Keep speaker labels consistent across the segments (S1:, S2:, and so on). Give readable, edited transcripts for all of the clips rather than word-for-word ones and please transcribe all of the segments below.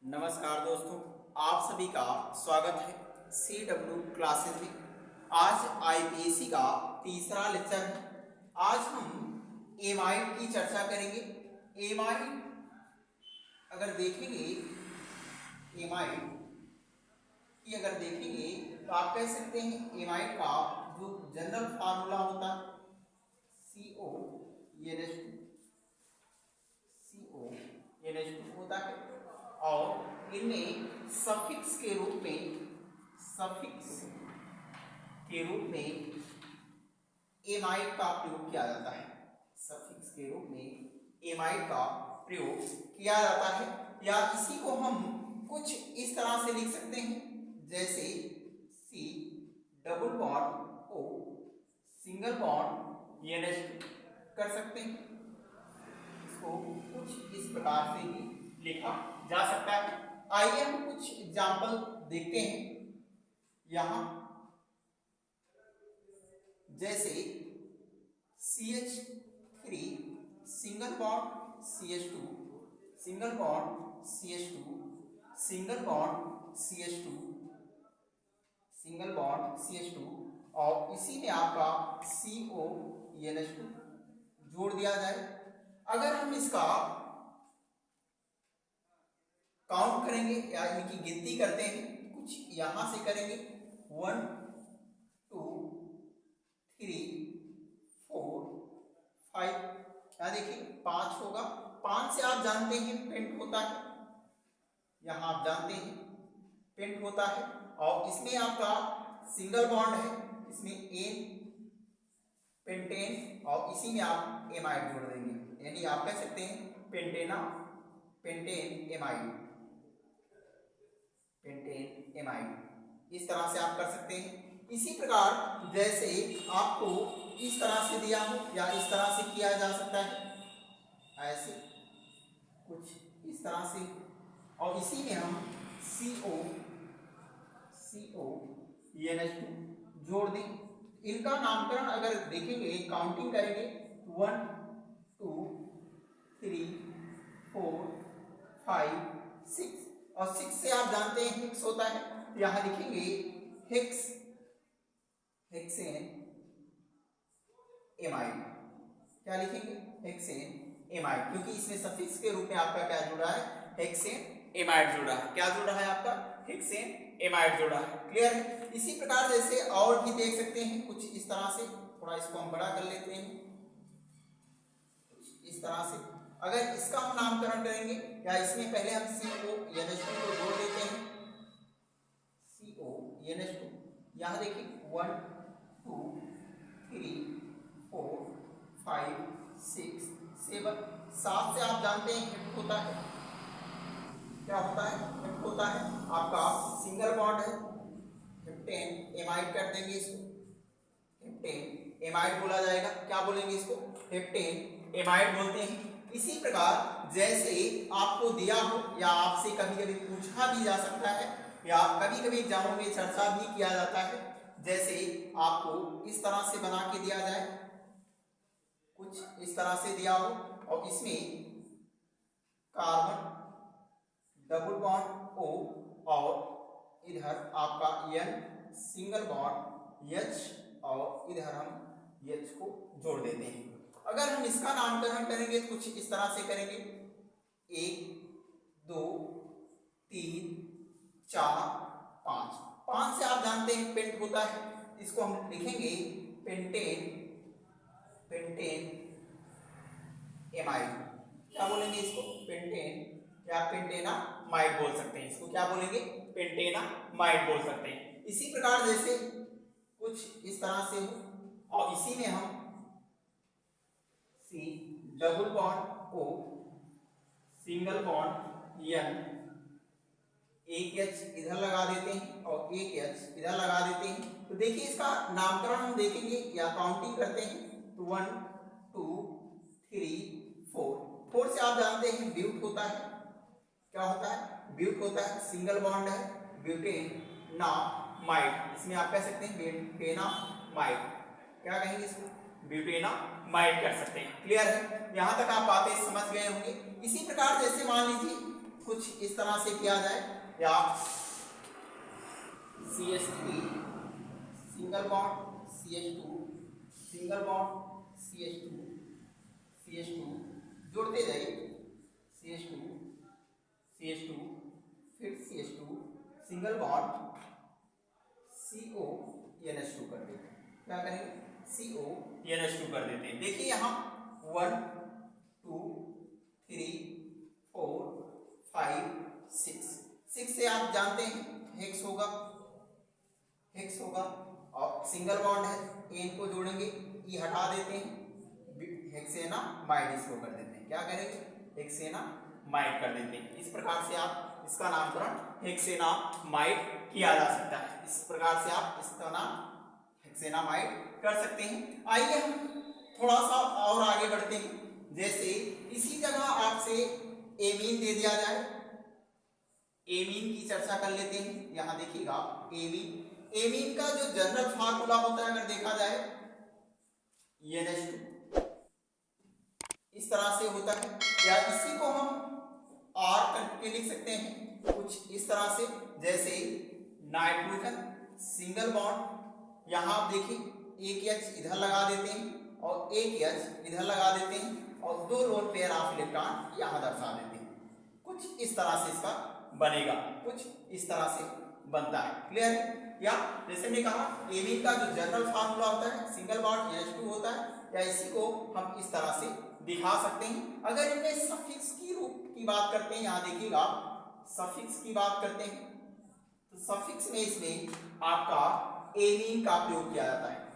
S1: नमस्कार दोस्तों, आप सभी का स्वागत है CW क्लासेस में। आज IPSC का तीसरा लेक्चर है। आज हम एमाइड की चर्चा करेंगे। एमाइड अगर देखेंगे, एमाइड की अगर देखेंगे तो आप कह सकते हैं एमाइड का जो जनरल फार्मूला होता है CONH2 होता है और इनमें सफिक्स के रूप में एमाइड का प्रयोग किया जाता है। सफिक्स के रूप में एमाइड का प्रयोग किया जाता है, या इसी को हम कुछ इस तरह से लिख सकते हैं जैसे C double bond O single bond NH2 कर सकते हैं। इसको कुछ इस प्रकार से भी लिखा जा सकता है। आइए हम कुछ एग्जाम्पल देखते हैं। यहां जैसे CH3 single bond CH2 single bond CH2 single bond CH2 single bond CH2 और इसी में आपका CONH2 जोड़ दिया जाए। अगर हम इसका काउंट करेंगे या इनकी गिनती करते हैं, कुछ यहां से करेंगे 1 2 3 4 5, क्या देखिए 5 होगा। 5 से आप जानते हैं पेंट होता है, यहां आप जानते हैं पेंट होता है और इसमें आपका सिंगल बॉन्ड है, इसमें एन पेंटेन और इसी में आप एमाइड जोड़ देंगे, यानी आप कह सकते हैं पेंटेन एमाइड। इस तरह से आप कर सकते हैं। इसी प्रकार जैसे आपको इस तरह से दिया हो या इस तरह से किया जा सकता है, ऐसे कुछ इस तरह से, और इसी में हम CONH2 जोड़ दें। इनका नामकरण अगर देखेंगे, काउंटिंग करेंगे 1 2 3 4 5 6 और 6 से आप जानते हैं हेक्स होता है, यहां लिखेंगे हेक्सेन एमाइड। क्या लिखेंगे? हेक्सेन एमाइड, क्योंकि इसमें सफिक्स के रूप में आपका क्या जुड़ा है? हेक्सेन एमाइड जुड़ा है। क्या जुड़ा है आपका? हेक्सेन एमाइड जुड़ा है। क्लियर है? इसी प्रकार जैसे और भी देख सकते हैं कुछ इस तरह से, थोड़ा इसको हम बड़ा कर लेते हैं कुछ इस तरह से। अगर इसका हम नामकरण करेंगे या इसमें पहले हम CONH2 को जोड़ देते हैं, CONH2 यहां देखिए 1 2 3 4 5 6 7 7 से आप जानते हैं हिट होता है। क्या होता है? हिट होता है आपका सिंगल बॉन्ड है, हेप्टेन एमाइड कर देंगे इसको, हेप्टेन एमाइड बोला जाएगा। क्या बोलेंगे इसको? हेप्टेन एमाइड बोलते हैं। इसी प्रकार जैसे आपको दिया हो या आपसे कभी कभी पूछा भी जा सकता है या कभी कभी एग्जामों में चर्चा भी किया जाता है, जैसे आपको इस तरह से बना के दिया जाए, कुछ इस तरह से दिया हो और इसमें कार्बन डबल बॉन्ड O और इधर आपका N सिंगल बॉन्ड H और इधर हम H को जोड़ देते हैं। अगर हम इसका नामकरण करेंगे तो कुछ इस तरह से करेंगे 1 2 3 4 5। 5 से आप जानते हैं पेंट होता है, इसको हम लिखेंगे पेंटेन एमाइड। क्या बोलेंगे इसको? पेंटेन या पेंटेनामाइड बोल सकते हैं इसको। क्या बोलेंगे? पेंटेनामाइड बोल सकते हैं। इसी प्रकार जैसे कुछ इस तरह से हो और इसी में हम C double bond O single bond N, एक H इधर लगा देते हैं और एक H इधर लगा देते हैं। तो देखिए इसका नामकरण हम देखेंगे या काउंटिंग करते हैं तो 1 2 3 4 से आप जानते हैं ब्यूट होता है। क्या होता है? ब्यूट होता है, सिंगल बॉन्ड है, ब्यूटेनामाइड। इसमें आप कह सकते हैं ब्यूटेनामाइड। क्या कहेंगे इसको? ब्यूटेनामाइड कर सकते हैं। क्लियर है? यहां तक आप बातें समझ गए होंगे। इसी प्रकार जैसे मान लीजिए कुछ इस तरह से किया जाए, या CH3 single bond CH2 single bond CH2 जोड़ते जाइए, CH2 फिर CH2 सिंगल बॉन्ड CONH2 कर देते हैं। क्या करेंगे? CONH2 कर देते हैं। देखिए यहाँ 1 2 3 4 5 6 से आप जानते हैं हेक्स होगा, और सिंगल बॉन्ड है, एन को जोड़ेंगे, ई हटा देते हैं, हेक्सेनामाइड इसको कर देते हैं। क्या करेंगे? हेक्सेनामाइड कर देते हैं। इस प्रकार से आप इसका नामकरण हेक्सेनामाइड किया जा सकता है। इस प्रकार से आप इसका नाम हेक्सेनामाइड कर सकते हैं। आइए हम थोड़ा सा और आगे बढ़ते हैं। जैसे इसी जगह आपसे एमीन दे दिया जाए, एमीन की चर्चा कर लेते हैं। यहां देखिएगा एमीन का जो जनरल फार्मूला होता है अगर देखा जाए NH2 इस तरह से होता है, या इसी को हम R करके लिख सकते हैं कुछ इस तरह से। जैसे नाइट्रोजन सिंगल बॉन्ड, यहां आप देखिए एक H इधर लगा देते हैं और एक H इधर लगा देते हैं और 2 लोन पेयर ऑफ इलेक्ट्रॉन यहां दर्शा देते हैं। कुछ इस तरह से इसका बनेगा, कुछ इस तरह से बनता है। क्लियर है? या जैसे मैंने कहा एमीन का जो जनरल फार्मूला होता है सिंगल बॉन्ड NH2 होता है, या इसी को हम इस तरह से दिखा सकते हैं। अगर इनमें सफिक्स की रूप की बात करते हैं, यहाँ देखिएगा सफिक्स की बात करते हैं, तो सफिक्स में इसमें आपका एमीन का प्रयोग किया जाता है।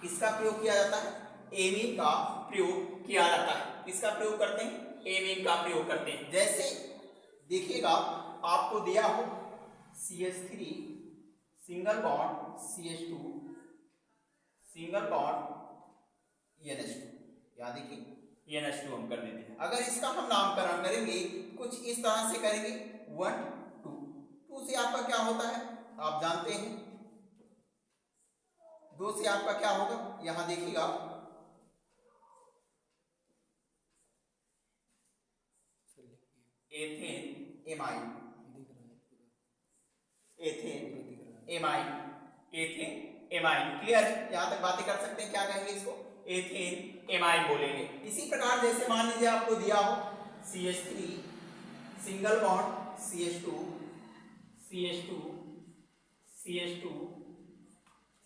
S1: किसका प्रयोग किया जाता है? एमीन का प्रयोग किया जाता है। किसका प्रयोग करते हैं? एमीन का प्रयोग करते हैं। जैसे देखिएगा आपको दिया हो CH3 single bond CH2 single bond NH2, याद देखिए NH2 हम कर देते हैं। अगर इसका हम नामकरण करेंगे कुछ इस तरह से करेंगे 1 2 से आपका क्या होता है आप जानते हैं, 2 से आपका क्या होगा, यहां देखिएगा ethane amine, ethane amine. Clear है? यहां तक बातें कर सकते हैं। क्या कहेंगे इसको? एथेन एमाइन बोलेंगे। इसी प्रकार जैसे मान लीजिए आपको दिया हो CH3 सिंगल बॉन्ड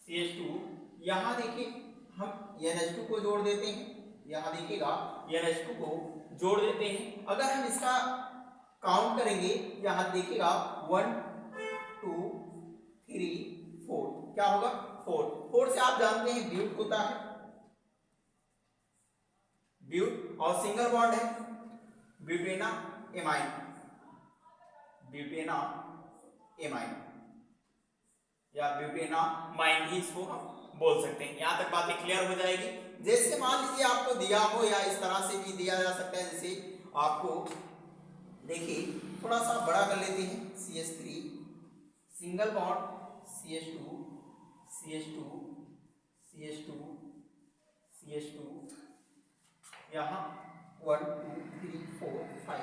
S1: CH2 यहां देखिए हम NH2 को जोड़ देते हैं, यहां देखिएगा NH2 को जोड़ देते हैं। अगर हम इसका काउंट करेंगे, यहां देखिएगा 1 2 3 4, क्या होगा 4 से आप जानते हैं ब्यूट होता है, ब्यूट और सिंगल बॉन्ड है ब्यूटेना एमाइन या ब्यूटेनामाइन भी इसको हम बोल सकते हैं। यहां तक बातें क्लियर हो जाएगी। जैसे मान लीजिए आपको दिया हो, या इस तरह से भी दिया जा सकता है, जैसे आपको देखिए थोड़ा सा बड़ा कर लेते हैं CH3 सिंगल बॉन्ड CH2 यहाँ 1 2 3 4 5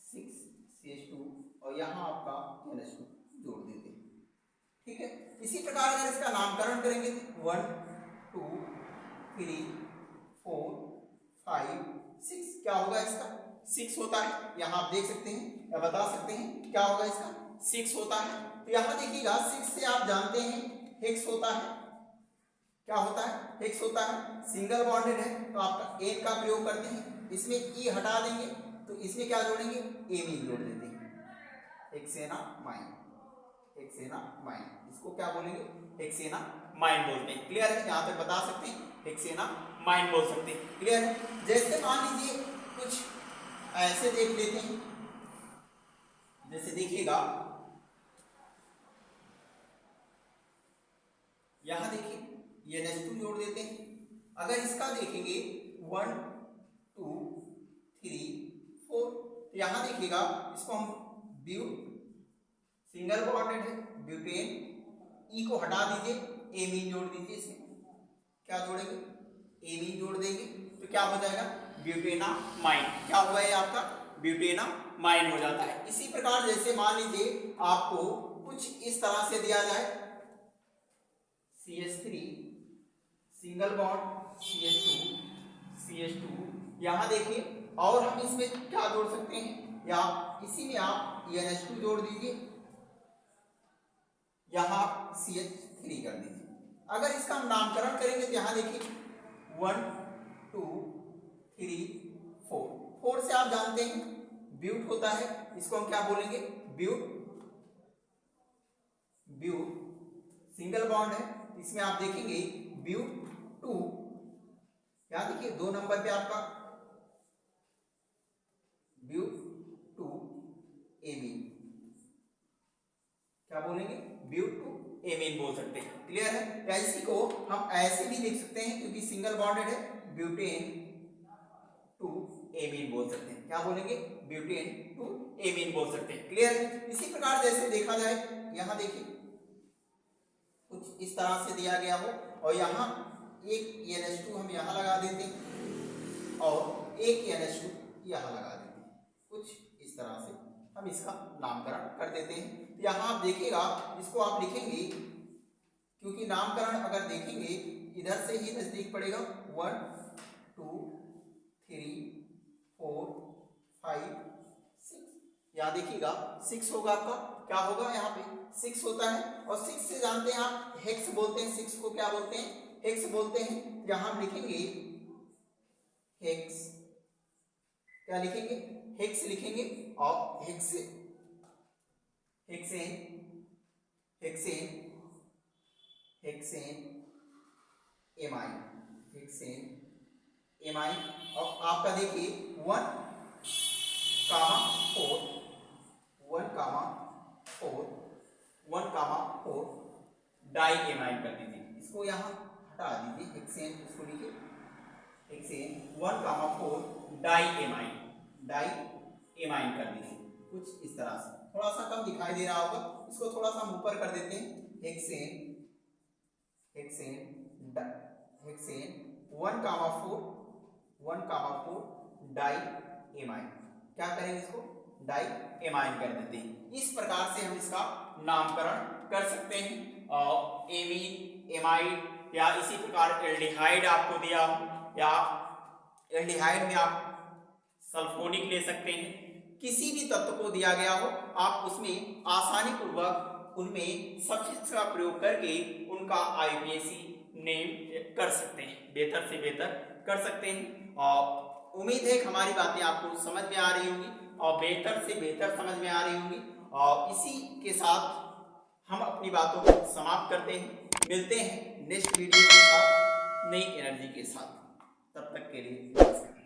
S1: 6 CH2 और यहाँ आपका NH2 जोड़ देते हैं। ठीक है? इसी प्रकार अगर इसका नामकरण करेंगे 1 2 3 4 5 6, क्या होगा इसका? 6 होता है। यहाँ आप देख सकते हैं या बता सकते हैं क्या होगा इसका? 6 होता है। तो यहाँ देखिएगा 6 से आप जानते हैं हेक्स होता है। क्या होता है? हेक्स होता है। सिंगल बॉन्डेड है तो आपका एन का प्रयोग करते हैं, इसमें ई हटा देंगे तो इसमें क्या जोड़ेंगे? एमीन जोड़ देते हैं, हेक्सेनामाइन। इसको क्या बोलेंगे? हेक्सेनामाइन बोलते हैं। क्लियर है? यहाँ तक बता सकते हैं हेक्सेनामाइन बोल सकते हैं। क्लियर है? जैसे मान लीजिए कुछ ऐसे देख लेते हैं, जैसे देखिएगा यहां देखिए ये NH2 जोड़ देते हैं। अगर इसका देखेंगे 1 2 3 4, तो यहां देखिएगा इसको हम ब्यूट सिंगल बॉन्डेड है ब्यूटेन, ई को हटा दीजिए, एमीन जोड़ दीजिए। इसमें क्या जोड़ेंगे? एमीन जोड़ देंगे तो क्या हो जाएगा? ब्यूटेनामाइन। क्या हुआ है आपका? ब्यूटेनामाइन हो जाता है। इसी प्रकार जैसे मान लीजिए आपको कुछ इस तरह से दिया जाए CH3 सिंगल बॉन्ड CH2 यहाँ देखिए, और हम इसमें क्या जोड़ सकते हैं, या इसी में आप NH2 जोड़ दीजिए, यहाँ CH3 कर दीजिए। अगर इसका हम नामकरण करेंगे तो यहाँ देखिए 1 2 3 4 से आप जानते हैं ब्यूट होता है, इसको हम क्या बोलेंगे, ब्यूट सिंगल बॉन्ड है। इसमें आप देखेंगे ब्यूट 2, यहाँ देखिए 2 नंबर पे आपका ब्यूट 2 एमीन, क्या बोलेंगे, ब्यूट 2 एमीन बोल सकते हैं। क्लियर है? या इसी को हम ऐसे भी लिख सकते हैं क्योंकि सिंगल बॉन्डेड है, ब्यूटेन 2 एमीन बोल सकते हैं। क्या बोलेंगे, ब्यूटेन 2 एमीन बोल सकते हैं। क्लियर है? इसी प्रकार जैसे देखा जाए, यहाँ देखिए कुछ इस तरह से दिया गया हो और यहाँ एक NH2 हम यहाँ लगा देते हैं और एक NH2 यहाँ लगा देते हैं, कुछ इस तरह से हम इसका नामकरण कर देते हैं। यहाँ आप देखिएगा, इसको आप लिखेंगे क्योंकि नामकरण अगर देखेंगे इधर से ही नजदीक पड़ेगा, 1 2 3 4 5 6, यहाँ देखिएगा 6 होगा आपका, क्या होगा यहाँ पे 6 होता है। और 6 से जानते हैं आप हेक्स बोलते हैं, 6 को क्या बोलते हैं, हेक्स बोलते हैं। यहाँ हम लिखेंगे हेक्स, क्या लिखेंगे, हेक्स लिखेंगे और हेक्सेन एमाइन। और आपका देखिए 1 कामा 4 डाई एमाइन कर दीजिए, इसको यहाँ हटा दीजिए, हेक्सेन इसको लिखिए, हेक्सेन 1,4 डाई एमाइन कर दीजिए, कुछ इस तरह से। थोड़ा सा कम दिखाई दे रहा होगा, इसको थोड़ा सा हम ऊपर कर देते हैं, हेक्सेन 1,4 डाई एमाइन, क्या करेंगे, इसको डाई एमाइन कर देते हैं। इस प्रकार से हम इसका नामकरण कर सकते हैं। एमीन, एमाइड या इसी प्रकार एल्डिहाइड आपको दिया हो, या एल्डिहाइड में आप सल्फोनिक ले सकते हैं। किसी भी तत्व को दिया गया हो, आप उसमें आसानी पूर्वक उनमें सफिक्स का प्रयोग करके उनका IUPAC नेम कर सकते हैं, बेहतर से बेहतर कर सकते हैं। और उम्मीद है कि हमारी बातें आपको समझ में आ रही होंगी और बेहतर से बेहतर समझ में आ रही होंगी। और इसी के साथ हम अपनी बातों को समाप्त करते हैं। मिलते हैं नेक्स्ट वीडियो के साथ, नई एनर्जी के साथ। तब तक के लिए नमस्कार।